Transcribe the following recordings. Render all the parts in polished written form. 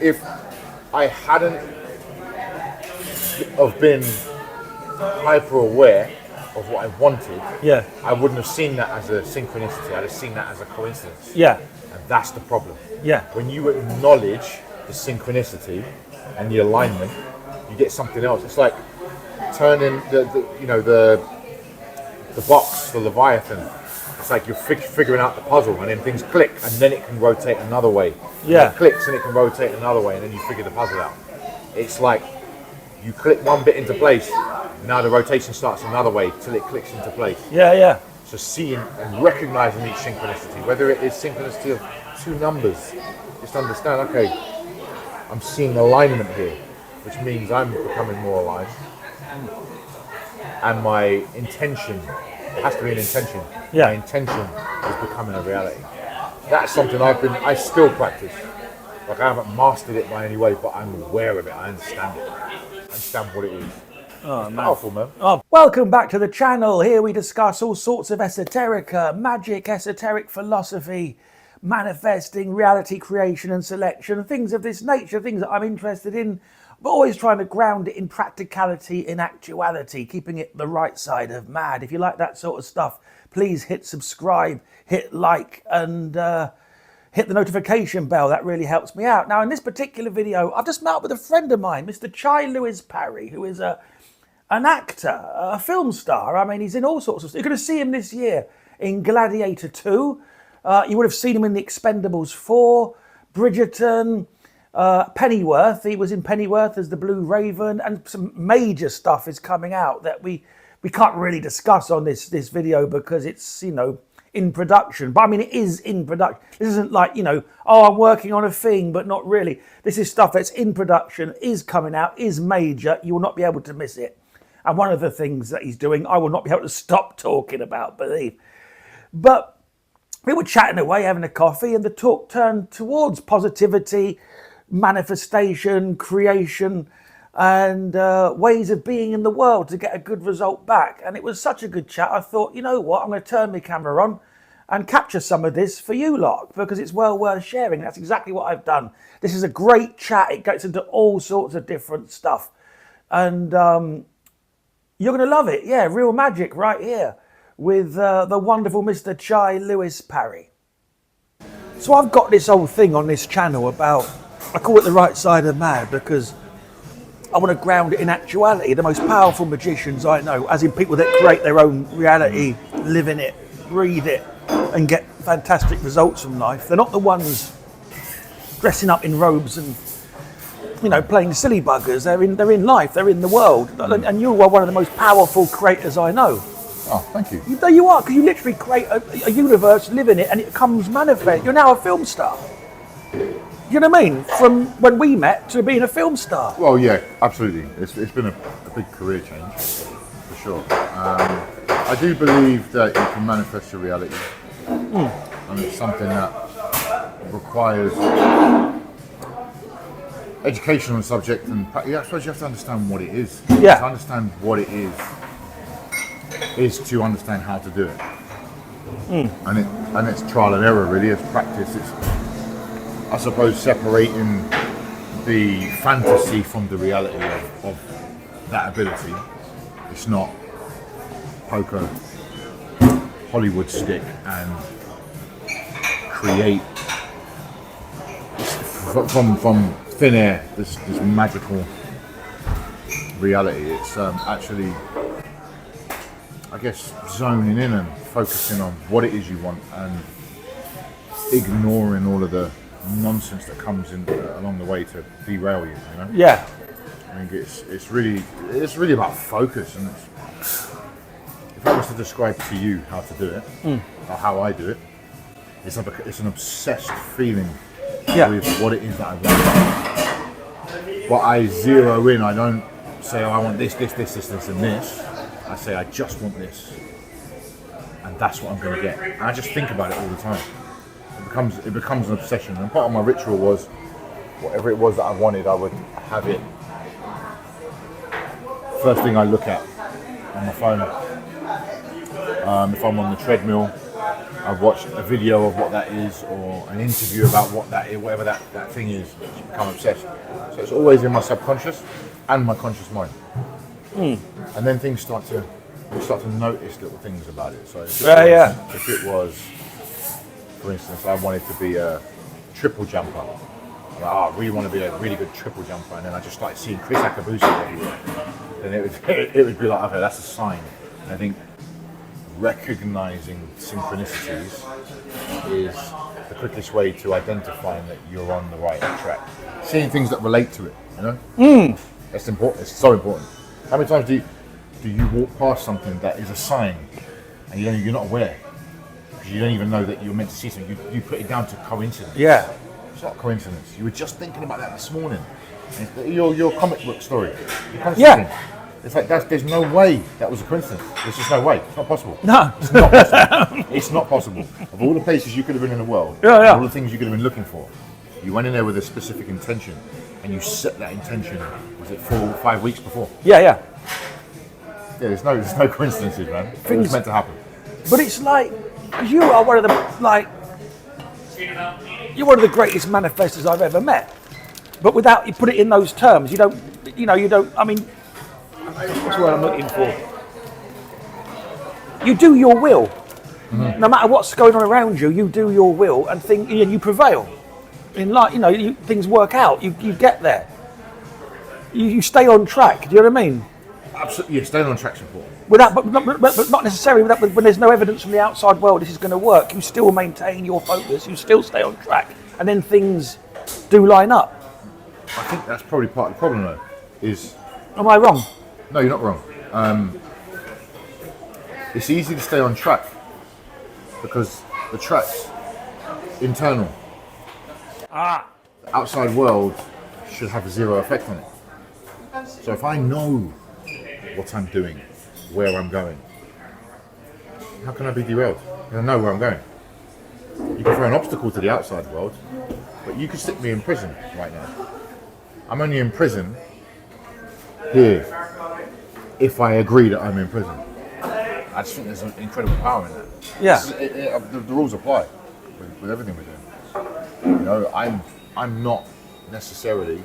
if I hadn't have been hyper aware of what I wanted, I wouldn't have seen that as a synchronicity. I'd have seen that as a coincidence. Yeah. And that's the problem. Yeah. When you acknowledge the synchronicity and the alignment, you get something else. It's like turning the box, the Leviathan. It's like you're figuring out the puzzle, and then things click, and then it can rotate another way. Yeah. It clicks and it can rotate another way, and then you figure the puzzle out. It's like you click one bit into place, now the rotation starts another way till it clicks into place. Yeah, yeah. So seeing and recognizing each synchronicity, whether it is synchronicity of two numbers, just understand, okay, I'm seeing alignment here, which means I'm becoming more aligned. And my intention, it has to be an intention. Yeah. My intention is becoming a reality. That's something I still practice. Like, I haven't mastered it by any way, but I'm aware of it. I understand it. I understand what it is. Oh, it's powerful, man. Oh, welcome back to the channel. Here we discuss all sorts of esoterica, magic, esoteric philosophy, manifesting, reality creation and selection, things of this nature, things that I'm interested in, but always trying to ground it in practicality, in actuality, keeping it the right side of mad. If you like that sort of stuff, please hit subscribe, hit like, and hit the notification bell. That really helps me out. Now, in this particular video, I've just met up with a friend of mine, Mr. CHI LEWIS PARRY, who is an actor, a film star. I mean, he's in all sorts of stuff. You're going to see him this year in Gladiator 2. You would have seen him in The Expendables 4, Bridgerton, Pennyworth. He was in Pennyworth as the Blue Raven, and some major stuff is coming out that we can't really discuss on this video because it's, in production. But I mean, it is in production. This isn't like, oh, I'm working on a thing, but not really. This is stuff that's in production, is coming out, is major. You will not be able to miss it. And one of the things that he's doing, I will not be able to stop talking about, believe. But we were chatting away, having a coffee, and the talk turned towards positivity, manifestation, creation, and ways of being in the world to get a good result back. And it was such a good chat. I thought, you know what, I'm going to turn my camera on and capture some of this for you lot, because it's well worth sharing. That's exactly what I've done. This is a great chat. It gets into all sorts of different stuff. And you're going to love it. Yeah, real magic right here with the wonderful Mr. CHI LEWIS PARRY. So I've got this whole thing on this channel about, I call it the right side of mad, because I want to ground it in actuality. The most powerful magicians I know, as in people that create their own reality, live in it, breathe it, and get fantastic results from life. They're not the ones dressing up in robes and, playing silly buggers. They're in life, they're in the world. And you are one of the most powerful creators I know. Oh, thank you. There you are, because you literally create a universe, live in it, and it comes manifest. You're now a film star. You know what I mean? From when we met to being a film star. Well, yeah, absolutely. It's been a big career change, for sure. I do believe that you can manifest your reality. And it's something that requires education on the subject, and I suppose you have to understand what it is. Yeah. To understand what it is to understand how to do it. And it's trial and error, really. It's practice. It's, I suppose, separating the fantasy from the reality of that ability. It's not poke a Hollywood stick and create from thin air this magical reality. It's actually, I guess, zoning in and focusing on what it is you want and ignoring all of the nonsense that comes in along the way to derail you. Yeah. I think it's really about focus, and if I was to describe to you how to do it, or how I do it, it's an obsessed feeling with what it is that I want. But I zero in. I don't say, oh, I want this, and this. I say, I just want this, and that's what I'm going to get. And I just think about it all the time. It becomes an obsession. And part of my ritual was, whatever it was that I wanted, I would have it first thing I look at on my phone. If I'm on the treadmill, I've watched a video of what that is, or an interview about what that is, whatever that thing is, become obsessed. So it's always in my subconscious and my conscious mind. And then things start to notice little things about it. So if it was, for instance, I wanted to be a triple jumper. I'm like, I really want to be a really good triple jumper, and then I just started seeing Chris Akabusi everywhere. Then it would be like, okay, that's a sign. And I think recognizing synchronicities is the quickest way to identifying that you're on the right track. Seeing things that relate to it, you know? That's important. It's so important. How many times do you walk past something that is a sign and you're not aware? Because you don't even know that you're meant to see something. You put it down to coincidence. Yeah. It's not coincidence. You were just thinking about that this morning. Your comic book story. It's like there's no way that was a coincidence. There's just no way. It's not possible. No. It's not possible. It's not possible. Of all the places you could have been in the world, all the things you could have been looking for, you went in there with a specific intention, and you set that intention. Was it 4 or 5 weeks before? Yeah. There's no coincidences, man. It was meant to happen. But it's like, because you are one of the you're one of the greatest manifestors I've ever met. But without you put it in those terms, you don't. I mean, what's the word I'm looking for? You do your will. Mm-hmm. No matter what's going on around you, you do your will and you prevail. In life, things work out. You get there. You stay on track. Do you know what I mean? Absolutely, yeah. Staying on track's important. But not necessarily when there's no evidence from the outside world this is going to work. You still maintain your focus. You still stay on track, and then things do line up. I think that's probably part of the problem, though. Am I wrong? No, you're not wrong. It's easy to stay on track because the track's internal. The outside world should have zero effect on it. So if I know what I'm doing, where I'm going, how can I be derailed? I know where I'm going. You can throw an obstacle to the outside world, but you could stick me in prison right now. I'm only in prison here if I agree that I'm in prison. I just think there's an incredible power in that. Yeah. The rules apply with everything we're doing. I'm not necessarily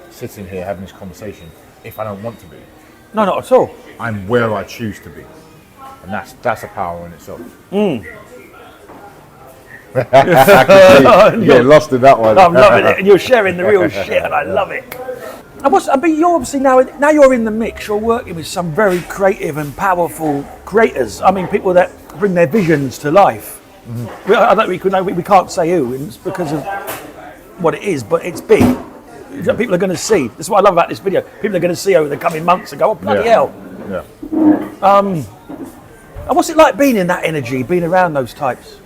sitting here having this conversation if I don't want to be. No, not at all. I'm where I choose to be, and that's a power in itself. Yeah, lost in that one. I'm loving it, and you're sharing the real shit, and I love it. You're obviously now you're in the mix. You're working with some very creative and powerful creators. I mean, people that bring their visions to life. Mm-hmm. We can't say who, it's because of what it is, but it's big. People are going to see. That's what I love about this video. People are going to see over the coming months and go, "Oh bloody hell!" Yeah. And what's it like being in that energy, being around those types?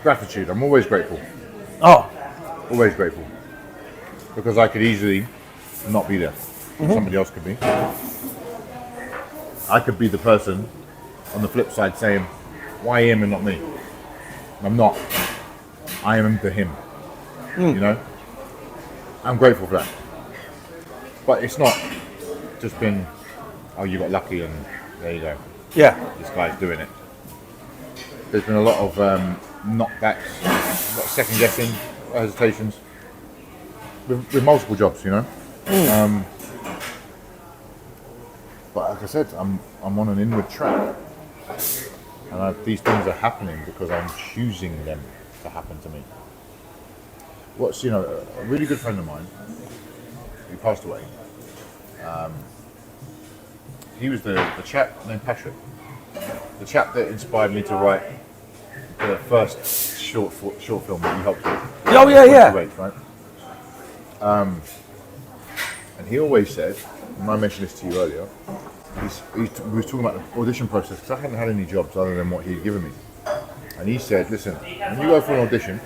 Gratitude. I'm always grateful. Oh, always grateful, because I could easily not be there. Mm-hmm. Somebody else could be. I could be the person on the flip side saying, "Why him and not me?" I'm not. I am to him. I'm grateful for that. But it's not just been, oh, you got lucky and there you go. Yeah. This guy's doing it. There's been a lot of knockbacks, a lot of second guessing, hesitations with multiple jobs, But like I said, I'm on an inward track, and these things are happening because I'm choosing them to happen to me. A really good friend of mine who passed away. He was the chap named Patrick, the chap that inspired me to write the first short film that you helped with. Oh yeah. Right? And he always said, and I mentioned this to you earlier, we was talking about the audition process because I hadn't had any jobs other than what he'd given me. And he said, listen, when you go for an audition,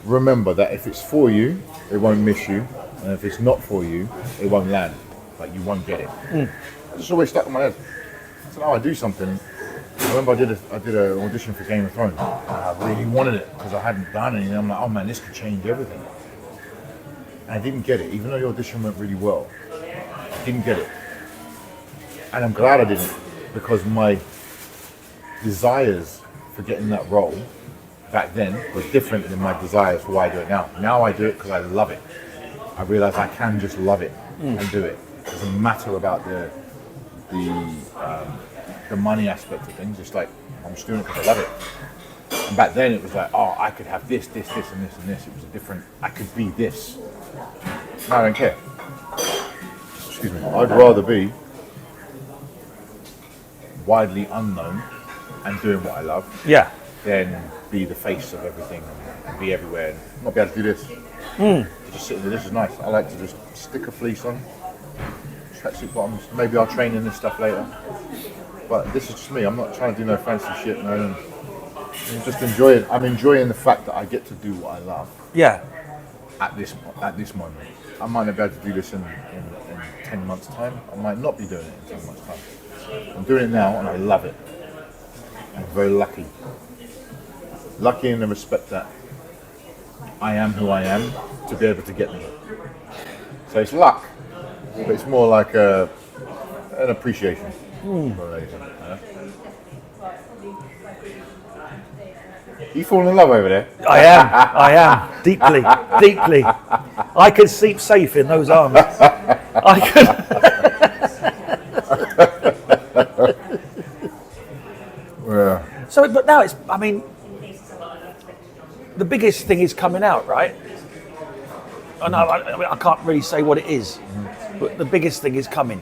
remember that if it's for you, it won't miss you. And if it's not for you, it won't land. Like, you won't get it. It just always stuck in my head. I said, I do something. I remember I did an audition for Game of Thrones. And I really wanted it because I hadn't done anything. I'm like, oh man, this could change everything. And I didn't get it, even though the audition went really well. I didn't get it. And I'm glad I didn't, because my desires for getting that role back then was different than my desires for why I do it now. Now I do it because I love it. I realise I can just love it and do it. It doesn't matter about the money aspect of things. It's like, I'm just doing it because I love it. And back then it was like, oh, I could have this, and this, and this. It was a different, I could be this. Now I don't care. Excuse me. I'd rather be widely unknown and doing what I love than be the face of everything and be everywhere and not be able to do this. Just sitting there, this is nice. I like to just stick a fleece on, tracksuit bottoms. Maybe I'll train in this stuff later. But this is just me. I'm not trying to do no fancy shit, no. I'm just enjoying. I'm enjoying the fact that I get to do what I love. Yeah. At this moment, I might not be able to do this in 10 months' time. I might not be doing it in 10 months' time. I'm doing it now, and I love it. I'm very lucky. Lucky in the respect that I am who I am to be able to get me. So it's luck, but it's more like an appreciation. You falling in love over there? I am deeply. I could sleep safe in those arms. I could. Yeah. So, but now it's. I mean, the biggest thing is coming out, right? I know. I can't really say what it is, but the biggest thing is coming.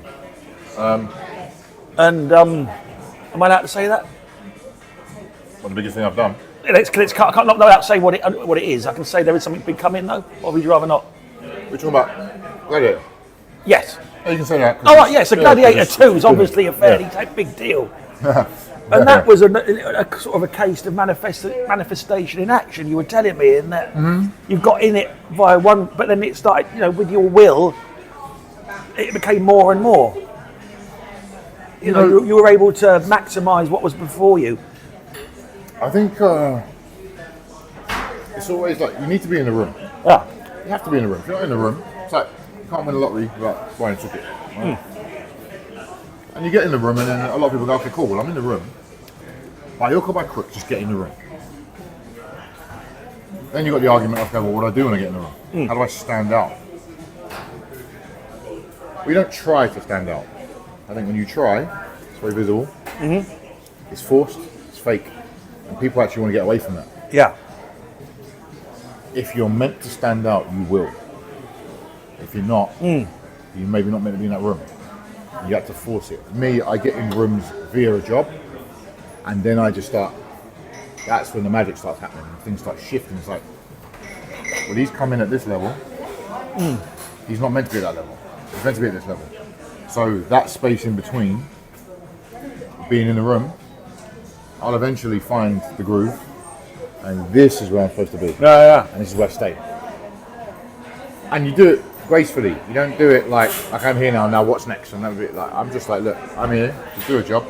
Am I allowed to say that? Well, the biggest thing I've done. I can't not allowed to say what it is. I can say there is something big coming though, or would you rather not? We're talking about Gladiator. Yes. Oh, you can say that. Oh, right, yeah. So Gladiator 2 is obviously a fairly big deal. And that was a sort of a case of manifestation in action. You were telling me in that you got in it via one, but then it started, with your will, it became more and more. You were able to maximise what was before you. I think it's always like you need to be in the room. Yeah. You have to be in the room. If you're not in the room, it's like you can't win a lottery without buying a ticket. Right? And you get in the room, and then a lot of people go, "Okay, cool. Well, I'm in the room. By hook or by crook, just get in the room." Then you got the argument of, "Okay, well, what do I do when I get in the room? How do I stand out?" We don't try to stand out. I think when you try, it's very visible. It's forced. It's fake. And people actually want to get away from that. Yeah. If you're meant to stand out, you will. If you're not, you're maybe not meant to be in that room. You have to force it. Me, I get in rooms via a job, and then I just start. That's when the magic starts happening. Things start shifting. It's like, well, he's come in at this level. He's not meant to be at that level. He's meant to be at this level. So that space in between, being in the room, I'll eventually find the groove, and this is where I'm supposed to be. Yeah. And this is where I stay. And you do it gracefully. You don't do it like I'm here now what's next? And that bit, like, I'm just like, look, I'm here to do a job.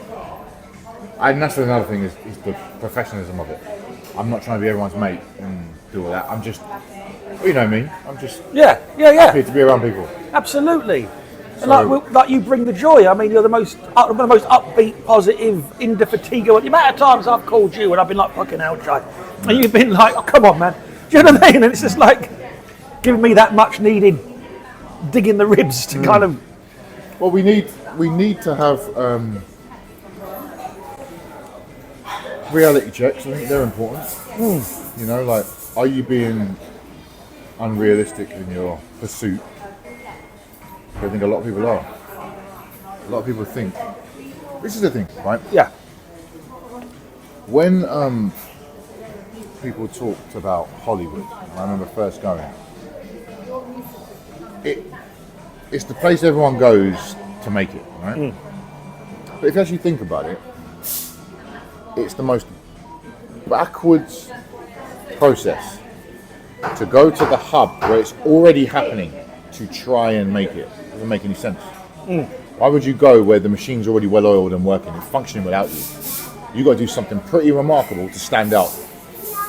And that's another thing is the professionalism of it. I'm not trying to be everyone's mate and do all that. I'm just, you know me, I'm just happy to be around people. Absolutely. So, like you bring the joy. I mean, you're the most upbeat, positive, indefatigable. The amount of times I've called you and I've been like, fucking hell, Chai. And you've been like, oh, come on, man. Do you know what I mean? And it's just like giving me that much needed dig in the ribs to kind of. Well, we need to have reality checks. I think they're important. You know, like, are you being unrealistic in your pursuit? I think a lot of people are. A lot of people think. This is the thing, right? Yeah. When people talked about Hollywood, I remember first going. It's the place everyone goes to make it, right? But if you actually think about it, it's the most backwards process to go to the hub where it's already happening to try and make it. Doesn't make any sense. Why would you go where the machine's already well oiled and working, it's functioning without you? You got to do something pretty remarkable to stand out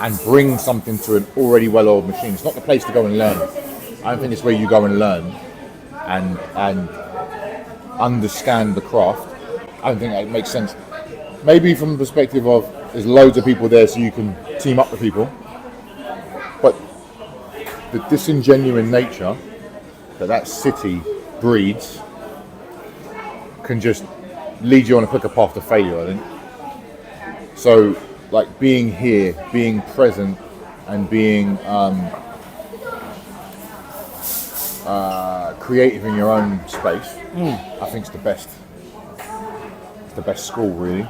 and bring something to an already well oiled machine. It's not the place to go and learn. I don't think it's where you go and learn and understand the craft. I don't think that makes sense. Maybe from the perspective of there's loads of people there, so you can team up with people. But the disingenuine nature that city breeds can just lead you on a quicker path to failure, I think. So, like being here, being present, and being creative in your own space, I think it's the best. It's the best school, really.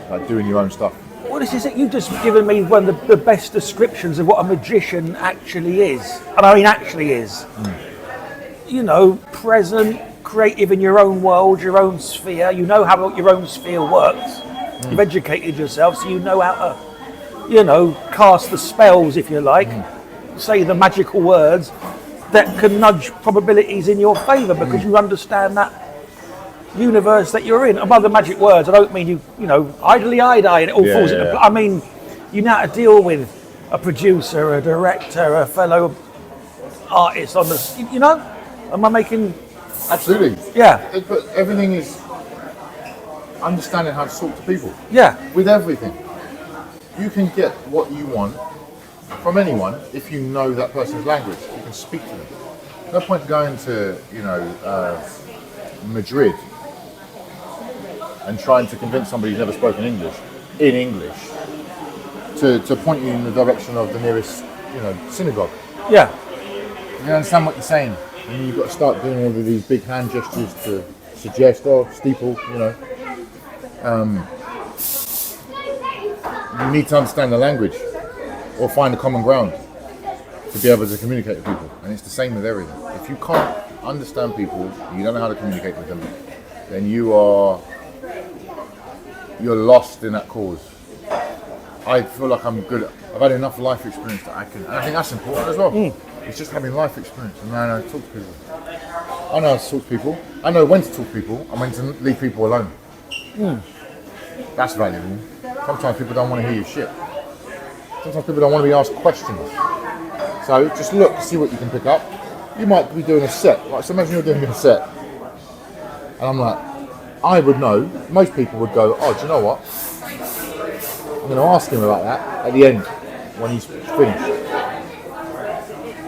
Like doing your own stuff. Well, this is it. You've just given me one of the best descriptions of what a magician actually is. And I mean, actually is. You know, present, creative in your own world, your own sphere. You know how your own sphere works. You've educated yourself, so you know how to, you know, cast the spells, if you like, say the magical words that can nudge probabilities in your favour because you understand that universe that you're in. And by the magic words, I don't mean you know, idly and it all falls into. I mean, you know how to deal with a producer, a director, a fellow artist on the, you know? Am I making? Absolutely. Yeah. But everything is understanding how to talk to people. Yeah. With everything. You can get what you want from anyone if you know that person's language. You can speak to them. No point going to, you know, Madrid and trying to convince somebody who's never spoken English in English to point you in the direction of the nearest, you know, synagogue. Yeah. You understand what you're saying, and you've got to start doing all of these big hand gestures to suggest, or steeple, you know. You need to understand the language or find a common ground to be able to communicate with people, and it's the same with everything. If you can't understand people, you don't know how to communicate with them, then you're lost in that cause. I feel like I'm good. I've had enough life experience that I can, and I think that's important as well. It's just having life experience, and I know how to talk to people. I know how to talk to people. I know when to talk to people and when to leave people alone. That's valuable. Sometimes people don't want to hear your shit. Sometimes people don't want to be asked questions. So just look, see what you can pick up. You might be doing a set. Like, so imagine you're doing a set, and I'm like, I would know. Most people would go, oh, do you know what? I'm going to ask him about that at the end when he's finished.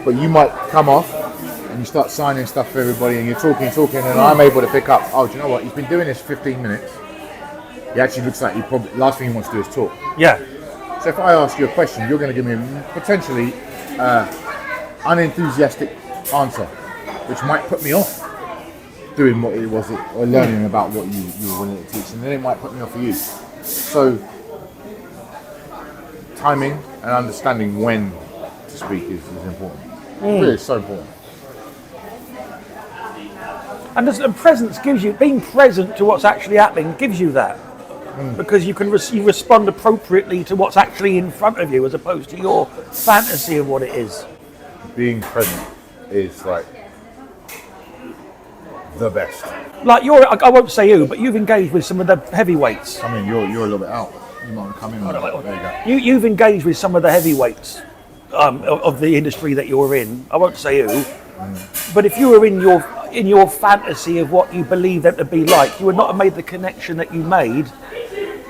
But you might come off and you start signing stuff for everybody, and you're talking, and I'm able to pick up, oh, do you know what? He's been doing this 15 minutes. He actually looks like last thing he wants to do is talk. Yeah. So if I ask you a question, you're going to give me a potentially unenthusiastic answer, which might put me off doing what it was, or learning about what you were willing to teach, and then it might put me off for you. So timing and understanding when to speak is important. Really, it's so important. And presence gives you, being present to what's actually happening gives you that. Because you can you respond appropriately to what's actually in front of you as opposed to your fantasy of what it is. Being present is like the best. Like I won't say who, but you've engaged with some of the heavyweights. I mean, you're a little bit out. You might want to come in. There you go. You've engaged with some of the heavyweights of the industry that you're in. I won't say who, but if you were in your fantasy of what you believe them to be like, you would not have made the connection that you made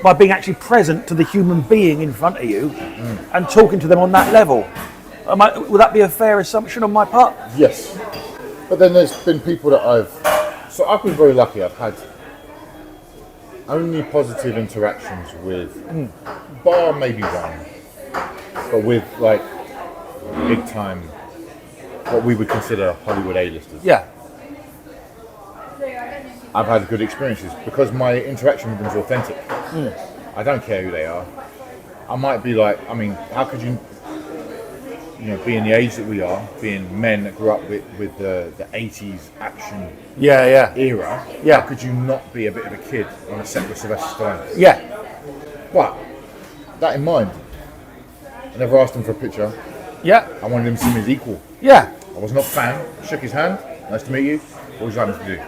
by being actually present to the human being in front of you and talking to them on that level. Would that be a fair assumption on my part? Yes. But then there's been people that I've been very lucky. I've had only positive interactions with, bar maybe one, but with like big time, what we would consider Hollywood A-listers. Yeah. I've had good experiences because my interaction with them is authentic. I don't care who they are. I might be like, I mean, how could you being the age that we are, being men that grew up with the 80s action era, how could you not be a bit of a kid on a set with Sylvester Stallone? Yeah. But, that in mind, I never asked him for a picture. Yeah. I wanted him to see me as equal. Yeah. I was not a fan. Shook his hand. Nice to meet you. What would you like me to do?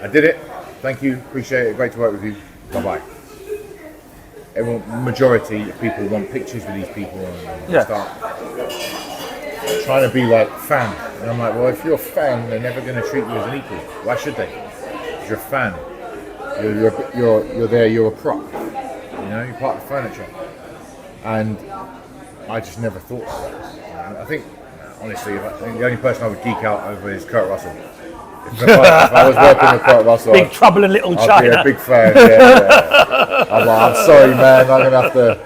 I did it. Thank you. Appreciate it. Great to work with you. Bye-bye. Majority of people want pictures with these people and start trying to be like fan. And I'm like, well, if you're a fan, they're never going to treat you as an equal. Why should they? Because you're a fan. You're there. You're a prop. You know, you're part of the furniture. And I just never thought of that. I think, honestly, I think the only person I would geek out over is Kurt Russell. If I was working with Kurt Russell, Big Trouble in Little China. I'd be a big fan. Yeah. I'm like, I'm sorry, man. I'm gonna have to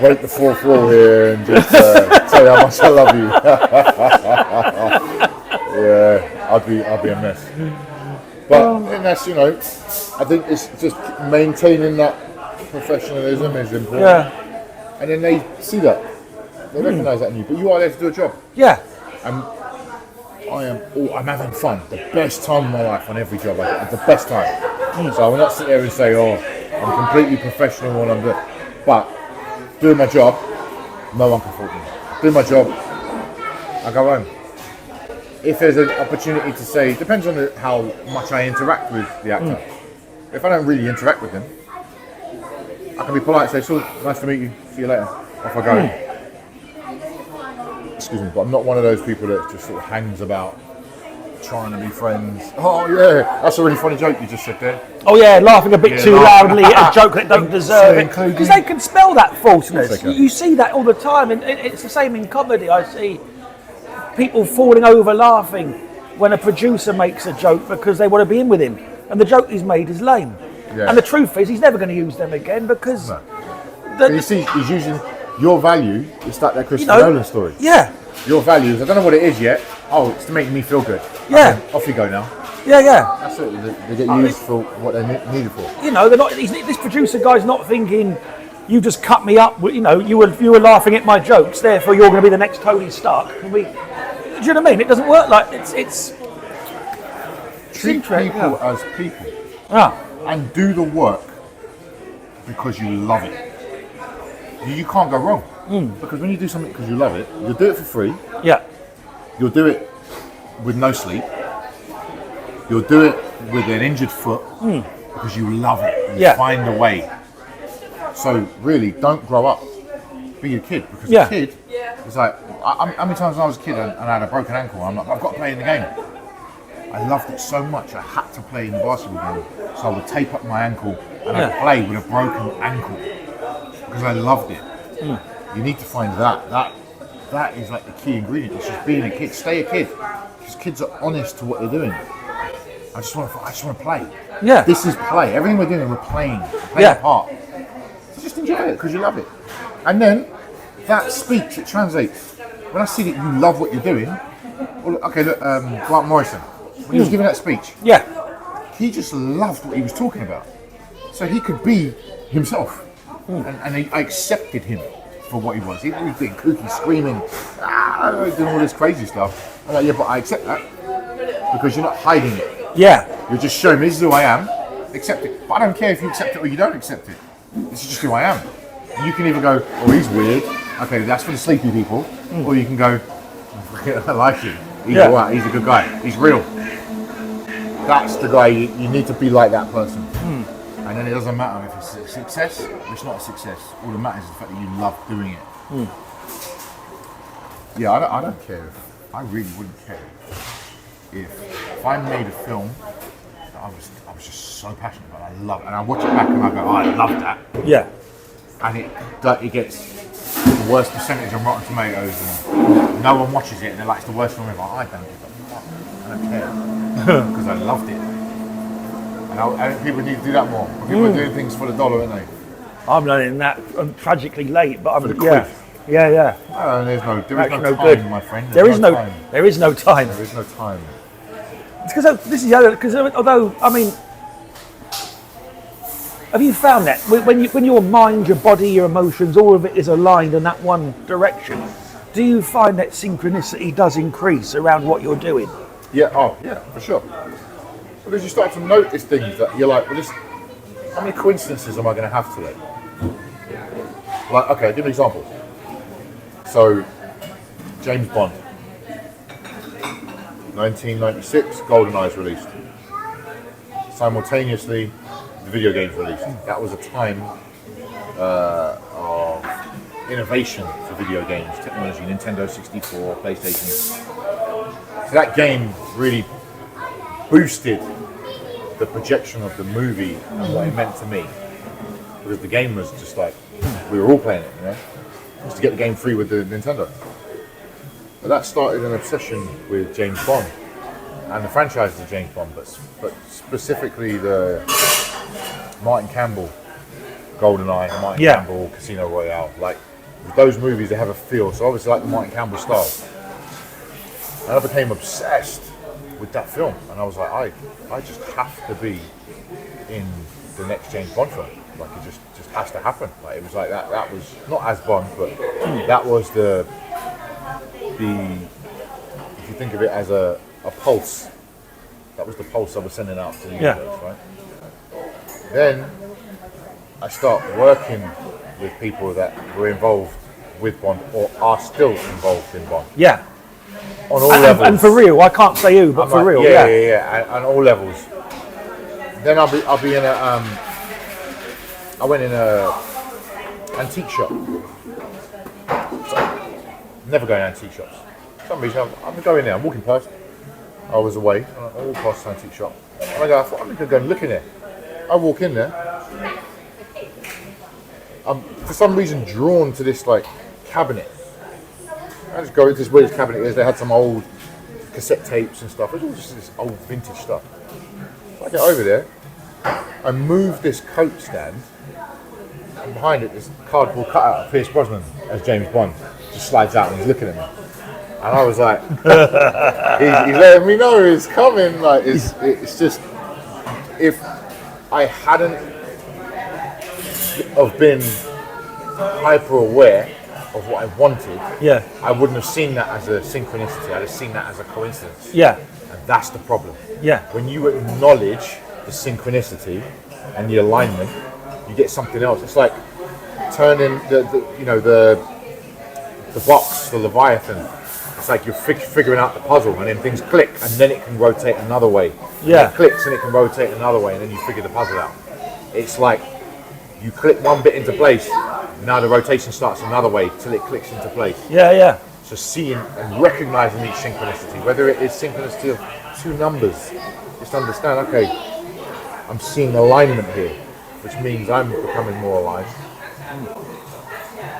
break the fourth wall here and just tell you how much I love you. Yeah, I'd be a mess. But and that's, you know, I think it's just maintaining that professionalism is important. Yeah. And then they see that, they recognise that in you. But you are there to do a job. Yeah. And I'm having fun, the best time of my life on every job I get, the best time. So I will not sit there and say, oh, I'm completely professional when I'm doing, but doing my job, no one can fault me. Doing my job, I go home. If there's an opportunity to say, depends on how much I interact with the actor. If I don't really interact with them, I can be polite and say, so nice to meet you, see you later, off I go. Excuse me, but I'm not one of those people that just sort of hangs about trying to be friends. Oh yeah, that's a really funny joke you just said there. Oh yeah, laughing a bit too loudly at a joke that doesn't deserve it. Including- Because they can spell that falseness. Yes, they can. You see that all the time, and it's the same in comedy. I see people falling over laughing when a producer makes a joke because they want to be in with him, and the joke he's made is lame. Yeah. And the truth is, he's never going to use them again because. No. But you see, he's using your value. It's like that Christopher Nolan story. Yeah. Your values, I don't know what it is yet. Oh, it's to make me feel good. Yeah. Okay, off you go now. Yeah, yeah. That's it. They get used for what they're needed for. You know, they're not. This producer guy's not thinking, you just cut me up. You know, you were laughing at my jokes, therefore you're going to be the next Tony Stark. Do you know what I mean? It doesn't work like it's Treat people as people. Ah. And do the work because you love it. You can't go wrong. Because when you do something because you love it, you'll do it for free. Yeah. You'll do it with no sleep. You'll do it with an injured foot because you love it. You find a way. So really, don't grow up. Be a kid, because a kid is like, how many times when I was a kid and I had a broken ankle, I'm like, I've got to play in the game. I loved it so much, I had to play in the basketball game. So I would tape up my ankle and I'd play with a broken ankle because I loved it. You need to find that is like the key ingredient. It's just being a kid. Stay a kid, because kids are honest to what they're doing. I just want to play. Yeah. This is play. Everything we're doing, we're playing a part. So just enjoy it because you love it. And then that speaks, it translates. When I see that you love what you're doing, well, okay, look, Grant Morrison, when he was giving that speech, he just loved what he was talking about. So he could be himself. And I accepted him for what he was. He was being kooky, screaming, doing all this crazy stuff. I'm like, yeah, but I accept that because you're not hiding it. Yeah. You're just showing me this is who I am, accept it. But I don't care if you accept it or you don't accept it. This is just who I am. You can either go, oh, he's weird. Okay, that's for the sleepy people. Or you can go, I like him. He's alright, he's a good guy. He's real. That's the guy, you need to be like that person. And then it doesn't matter if it's a success or it's not a success. All that matters is the fact that you love doing it. Yeah, I don't care. I really wouldn't care if I made a film that I was just so passionate about. I love it, and I watch it back and I go, oh, I love that. Yeah. And it gets the worst percentage on Rotten Tomatoes, and no one watches it, and they're like, it's the worst film ever. I don't give a fuck. I don't care because I loved it. And I think people need to do that more. People are doing things for the dollar, aren't they? I'm learning that. I'm tragically late, but I'm For the quiff. Yeah. Oh, there is no no time, good. my friend. There is no time. There is no time. There is no time. It's because this is the other. Because although I mean, have you found that when your mind, your body, your emotions, all of it is aligned in that one direction? Do you find that synchronicity does increase around what you're doing? Yeah. Oh, yeah, for sure. Because you start to notice things that you're like, well, how many coincidences am I going to have today? Like, okay, give me an example. So, James Bond, 1996, GoldenEye's released. Simultaneously, the video game's released. That was a time of innovation for video games, technology, Nintendo 64, PlayStation. So that game really boosted the projection of the movie and what it meant to me. Because the game was just like, we were all playing it, you know? Just to get the game free with the Nintendo. But that started an obsession with James Bond and the franchise of James Bond, but specifically the Martin Campbell, GoldenEye, Martin Campbell, Casino Royale. Like those movies, they have a feel. So obviously, like the Martin Campbell style. And I became obsessed with that film, and I was like, I just have to be in the next James Bond film. Like it just has to happen. Like it was like that. That was not as Bond, but that was the if you think of it as a pulse, that was the pulse I was sending out to the universe, right? Then I start working with people that were involved with Bond or are still involved in Bond. Yeah. On all levels. And for real, I can't say who, but for real, yeah. On all levels. Then I'll be in a I went in a antique shop. So, never go in antique shops. For some reason I'm going there. I'm walking past. I was away. I walk past the antique shop. And I thought I'm going to go and look in there. I walk in there. I'm for some reason drawn to this like cabinet. I just go into this weird cabinet. They had some old cassette tapes and stuff. It was all just this old vintage stuff. So I get over there. I move this coat stand. And behind it, this cardboard cutout of Pierce Brosnan as James Bond just slides out and he's looking at me. And I was like, he's letting me know he's coming. Like it's just, if I hadn't have been hyper aware of what I wanted, I wouldn't have seen that as a synchronicity. I'd have seen that as a coincidence. Yeah. And that's the problem. Yeah. When you acknowledge the synchronicity and the alignment, you get something else. It's like turning the box, the Leviathan. It's like you're figuring out the puzzle, and then things click, and then it can rotate another way. Yeah. It clicks and it can rotate another way, and then you figure the puzzle out. It's like you click one bit into place, now the rotation starts another way till it clicks into place. Yeah. So seeing and recognizing each synchronicity, whether it is synchronicity of two numbers, just understand, okay, I'm seeing alignment here, which means I'm becoming more aligned.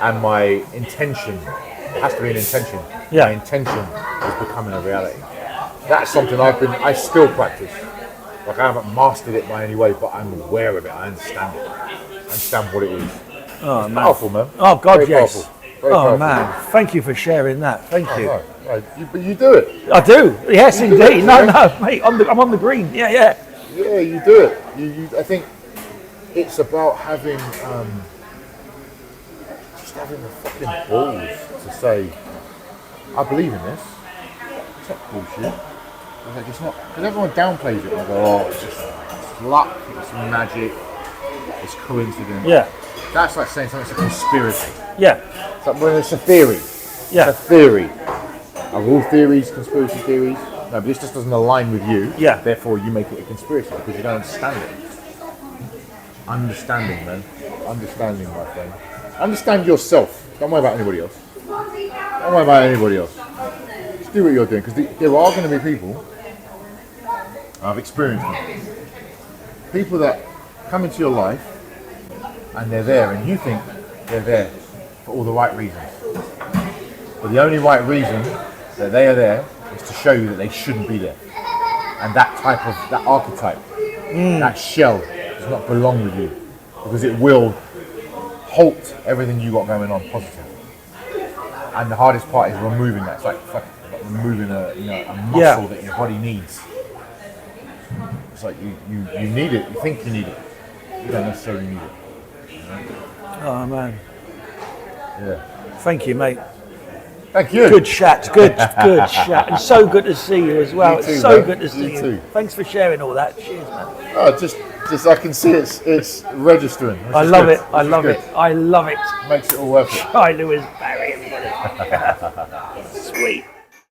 And my intention, it has to be an intention. Yeah. My intention is becoming a reality. That's something I still practice. Like I haven't mastered it by any way, but I'm aware of it. I understand it. I understand what it is. Oh, it's man. Powerful, man. Oh, God, very yes. Powerful. Very powerful. Man. Thank you for sharing that. Thank you. No. But you do it. I do. Yes, indeed. No, mate. I'm on the green. Yeah. Yeah, you do it. You I think it's about having just having the fucking balls to say, I believe in this. It's not bullshit. It's not, because everyone downplays it and go, oh, it's luck, it's magic, it's coincidence. Yeah. That's like saying something's a conspiracy. Yeah. It's like when it's a theory. Yeah. It's a theory. Are all theories conspiracy theories? No, but this just doesn't align with you. Yeah. Therefore, you make it a conspiracy because you don't understand it. Understanding, man. Understanding, my friend. Understand yourself. Don't worry about anybody else. Don't worry about anybody else. Just do what you're doing, because there are going to be people, I've experienced them, people that come into your life and they're there and you think they're there for all the right reasons. But the only right reason that they are there is to show you that they shouldn't be there. And that archetype, that shell does not belong with you, because it will halt everything you got going on positive. And the hardest part is removing that. It's like removing a muscle that your body needs. It's like you need it, you think you need it. You don't necessarily need it. You know? Oh, man. Yeah. Thank you, mate. Thank you. Good chat. Good chat. And so good to see you as well. You too, it's so man. good to see you. Too. Thanks for sharing all that. Cheers, man. Oh, just I can see it's registering. I love it. I love it. I love it. Makes it all worth it. CHI LEWIS PARRY, everybody. Sweet.